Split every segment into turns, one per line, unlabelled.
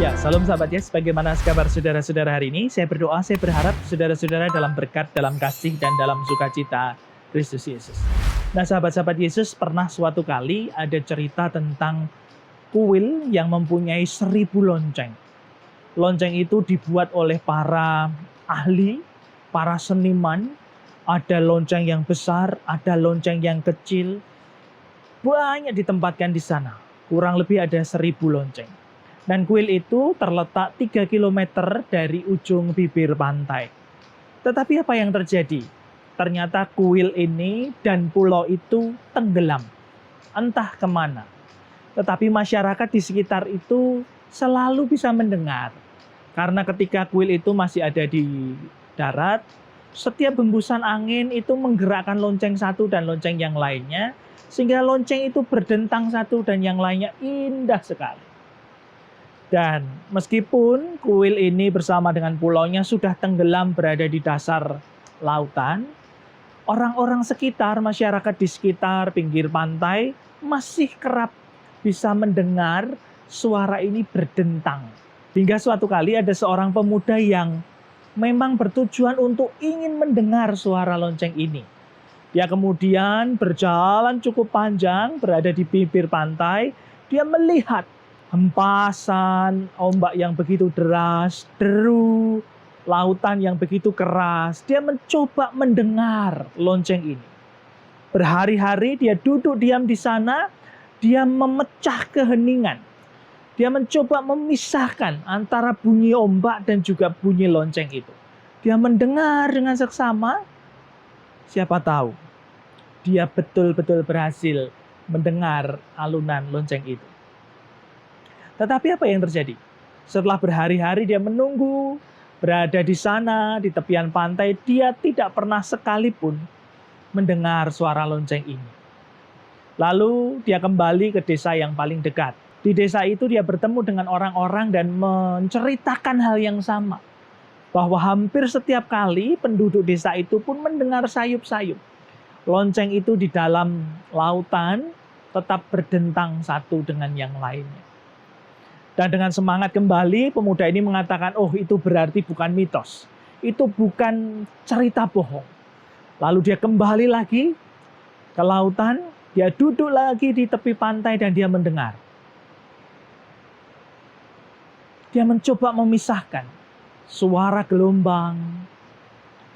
Ya, salam sahabat Yes, bagaimana kabar saudara-saudara hari ini? Saya berdoa, saya berharap saudara-saudara dalam berkat, dalam kasih, dan dalam sukacita Kristus Yesus. Nah, sahabat-sahabat Yesus, pernah suatu kali ada cerita tentang kuil yang mempunyai 1000 lonceng. Lonceng itu dibuat oleh para ahli, para seniman. Ada lonceng yang besar, ada lonceng yang kecil. Banyak ditempatkan di sana. Kurang lebih ada 1000 lonceng. Dan kuil itu terletak 3 km dari ujung bibir pantai. Tetapi apa yang terjadi? Ternyata kuil ini dan pulau itu tenggelam. Entah kemana. Tetapi masyarakat di sekitar itu selalu bisa mendengar. Karena ketika kuil itu masih ada di darat, setiap hembusan angin itu menggerakkan lonceng satu dan lonceng yang lainnya. Sehingga lonceng itu berdentang satu dan yang lainnya indah sekali. Dan meskipun kuil ini bersama dengan pulaunya sudah tenggelam berada di dasar lautan, orang-orang sekitar, masyarakat di sekitar pinggir pantai masih kerap bisa mendengar suara ini berdentang. Hingga suatu kali ada seorang pemuda yang memang bertujuan untuk ingin mendengar suara lonceng ini. Dia kemudian berjalan cukup panjang, berada di bibir pantai, dia melihat hempasan ombak yang begitu deras, deru, lautan yang begitu keras. Dia mencoba mendengar lonceng ini. Berhari-hari dia duduk diam di sana, dia memecah keheningan. Dia mencoba memisahkan antara bunyi ombak dan juga bunyi lonceng itu. Dia mendengar dengan seksama, siapa tahu dia betul-betul berhasil mendengar alunan lonceng itu. Tetapi apa yang terjadi? Setelah berhari-hari dia menunggu, berada di sana, di tepian pantai, dia tidak pernah sekalipun mendengar suara lonceng ini. Lalu dia kembali ke desa yang paling dekat. Di desa itu dia bertemu dengan orang-orang dan menceritakan hal yang sama. Bahwa hampir setiap kali penduduk desa itu pun mendengar sayup-sayup. Lonceng itu di dalam lautan tetap berdentang satu dengan yang lainnya. Dan dengan semangat kembali, pemuda ini mengatakan, oh itu berarti bukan mitos. Itu bukan cerita bohong. Lalu dia kembali lagi ke lautan, dia duduk lagi di tepi pantai dan dia mendengar. Dia mencoba memisahkan suara gelombang,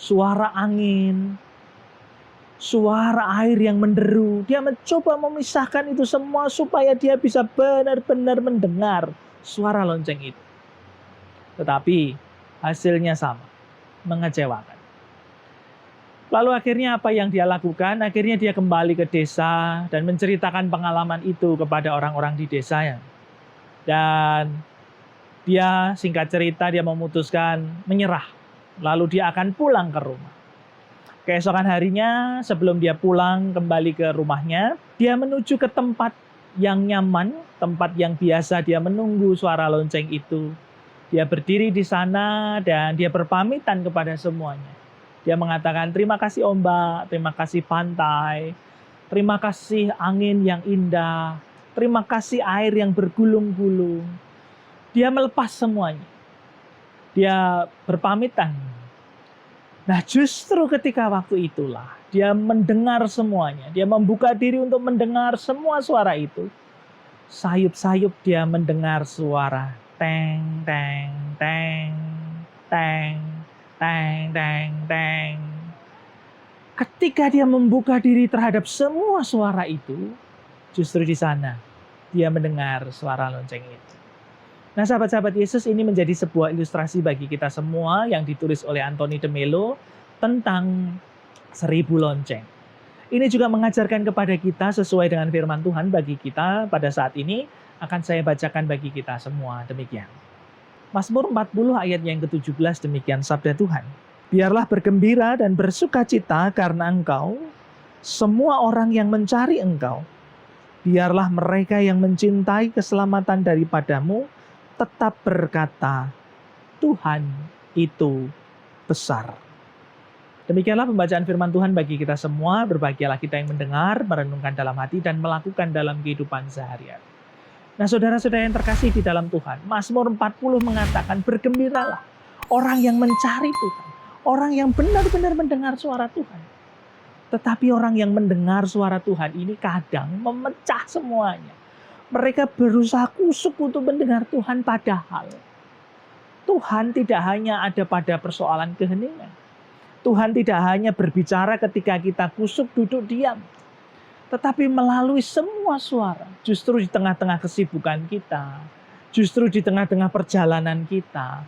suara angin, suara air yang menderu. Dia mencoba memisahkan itu semua supaya dia bisa benar-benar mendengar suara lonceng itu. Tetapi hasilnya sama, mengecewakan. Lalu akhirnya apa yang dia lakukan? Akhirnya dia kembali ke desa dan menceritakan pengalaman itu kepada orang-orang di desanya. Dan dia singkat cerita dia memutuskan menyerah. Lalu dia akan pulang ke rumah. Keesokan harinya sebelum dia pulang kembali ke rumahnya, dia menuju ke tempat yang nyaman, tempat yang biasa dia menunggu suara lonceng itu. Dia berdiri di sana dan dia berpamitan kepada semuanya. Dia mengatakan terima kasih ombak, terima kasih pantai, terima kasih angin yang indah, terima kasih air yang bergulung-gulung. Dia melepas semuanya. Dia berpamitan. Nah justru ketika waktu itulah dia mendengar semuanya. Dia membuka diri untuk mendengar semua suara itu. Sayup-sayup dia mendengar suara teng, teng, teng, teng, teng, teng, teng. Ketika dia membuka diri terhadap semua suara itu, justru di sana dia mendengar suara lonceng itu. Nah sahabat-sahabat Yesus, ini menjadi sebuah ilustrasi bagi kita semua yang ditulis oleh Anthony de Mello tentang 1000 lonceng. Ini juga mengajarkan kepada kita sesuai dengan firman Tuhan bagi kita pada saat ini akan saya bacakan bagi kita semua demikian. Mazmur 40 ayat yang ke-17 demikian sabda Tuhan. Biarlah bergembira dan bersukacita karena Engkau, semua orang yang mencari Engkau. Biarlah mereka yang mencintai keselamatan daripadamu tetap berkata, Tuhan itu besar. Demikianlah pembacaan firman Tuhan bagi kita semua. Berbahagialah kita yang mendengar, merenungkan dalam hati, dan melakukan dalam kehidupan sehari-hari. Nah, saudara-saudara yang terkasih di dalam Tuhan, Mazmur 40 mengatakan, bergembiralah orang yang mencari Tuhan, orang yang benar-benar mendengar suara Tuhan. Tetapi orang yang mendengar suara Tuhan ini kadang memecah semuanya. Mereka berusaha kusuk untuk mendengar Tuhan, padahal Tuhan tidak hanya ada pada persoalan keheningan. Tuhan tidak hanya berbicara ketika kita kusuk duduk diam. Tetapi melalui semua suara, justru di tengah-tengah kesibukan kita, justru di tengah-tengah perjalanan kita,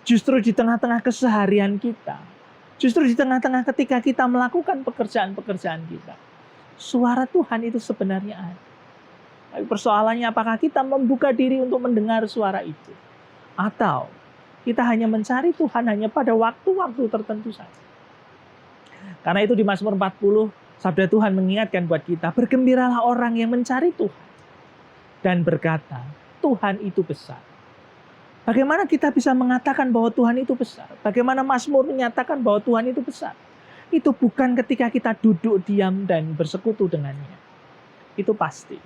justru di tengah-tengah keseharian kita, justru di tengah-tengah ketika kita melakukan pekerjaan-pekerjaan kita. Suara Tuhan itu sebenarnya ada. Tapi persoalannya apakah kita membuka diri untuk mendengar suara itu? Atau kita hanya mencari Tuhan hanya pada waktu-waktu tertentu saja. Karena itu di Mazmur 40, sabda Tuhan mengingatkan buat kita, bergembiralah orang yang mencari Tuhan. Dan berkata, Tuhan itu besar. Bagaimana kita bisa mengatakan bahwa Tuhan itu besar? Bagaimana Mazmur menyatakan bahwa Tuhan itu besar? Itu bukan ketika kita duduk diam dan bersekutu dengannya. Itu pasti.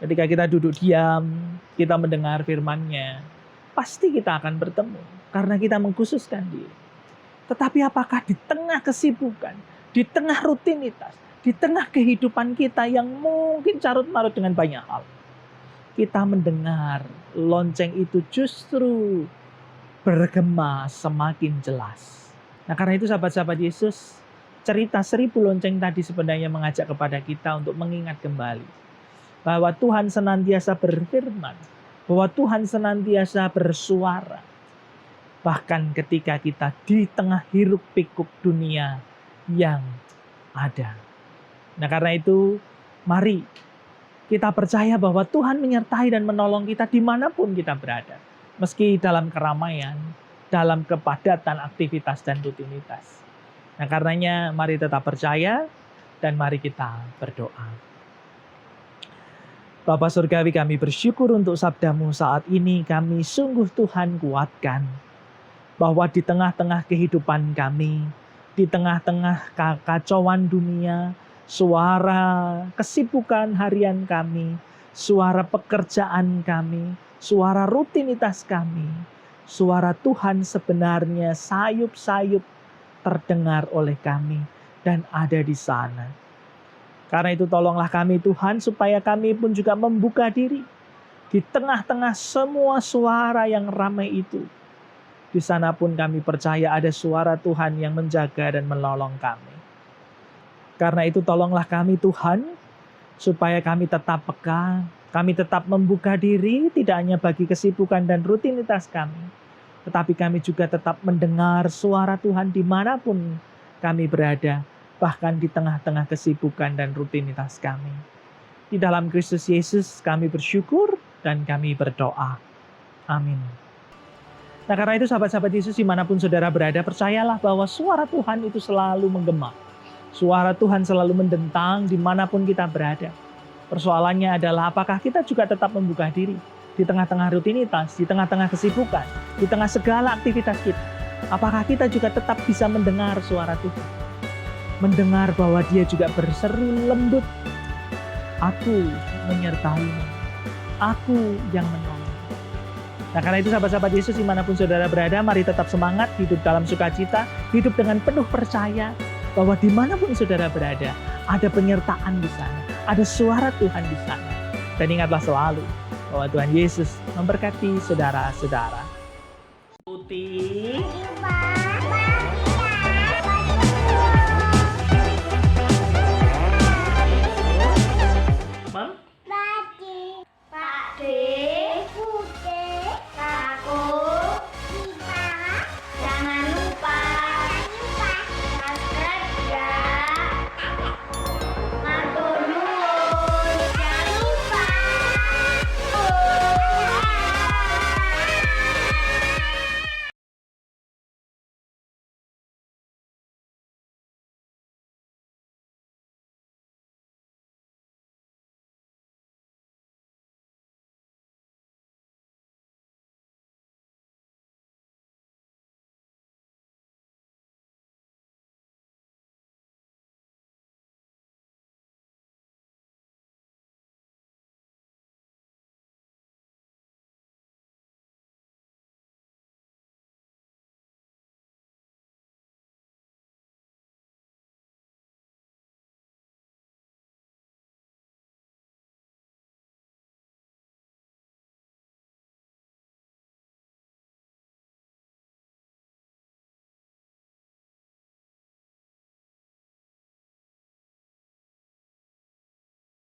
Ketika kita duduk diam, kita mendengar firman-Nya, pasti kita akan bertemu. Karena kita mengkhususkan diri. Tetapi apakah di tengah kesibukan, di tengah rutinitas, di tengah kehidupan kita yang mungkin carut-marut dengan banyak hal, kita mendengar lonceng itu justru bergema semakin jelas. Nah, karena itu sahabat-sahabat Yesus, cerita 1000 lonceng tadi sebenarnya mengajak kepada kita untuk mengingat kembali bahwa Tuhan senantiasa berfirman, bahwa Tuhan senantiasa bersuara. Bahkan ketika kita di tengah hiruk pikuk dunia yang ada. Nah, karena itu mari kita percaya bahwa Tuhan menyertai dan menolong kita dimanapun kita berada. Meski dalam keramaian, dalam kepadatan aktivitas dan rutinitas. Nah, karenanya mari tetap percaya dan mari kita berdoa. Bapa Surgawi, kami bersyukur untuk sabda-Mu saat ini. Kami sungguh Tuhan kuatkan bahwa di tengah-tengah kehidupan kami, di tengah-tengah kekacauan dunia, suara kesibukan harian kami, suara pekerjaan kami, suara rutinitas kami, suara Tuhan sebenarnya sayup-sayup terdengar oleh kami dan ada di sana. Karena itu tolonglah kami Tuhan supaya kami pun juga membuka diri di tengah-tengah semua suara yang ramai itu. Di sana pun kami percaya ada suara Tuhan yang menjaga dan menolong kami. Karena itu tolonglah kami Tuhan supaya kami tetap peka, kami tetap membuka diri tidak hanya bagi kesibukan dan rutinitas kami, tetapi kami juga tetap mendengar suara Tuhan dimanapun kami berada. Bahkan di tengah-tengah kesibukan dan rutinitas kami. Di dalam Kristus Yesus kami bersyukur dan kami berdoa. Amin. Nah, karena itu sahabat-sahabat Yesus dimanapun saudara berada, percayalah bahwa suara Tuhan itu selalu menggema. Suara Tuhan selalu mendentang dimanapun kita berada. Persoalannya adalah apakah kita juga tetap membuka diri di tengah-tengah rutinitas, di tengah-tengah kesibukan, di tengah segala aktivitas kita. Apakah kita juga tetap bisa mendengar suara Tuhan? Mendengar bahwa Dia juga berseru lembut, aku menyertaimu, aku yang menolong. Nah, karena itu sahabat-sahabat Yesus dimanapun saudara berada, mari tetap semangat, hidup dalam sukacita, hidup dengan penuh percaya bahwa dimanapun saudara berada, ada penyertaan di sana, ada suara Tuhan di sana. Dan ingatlah selalu bahwa Tuhan Yesus memberkati saudara-saudara.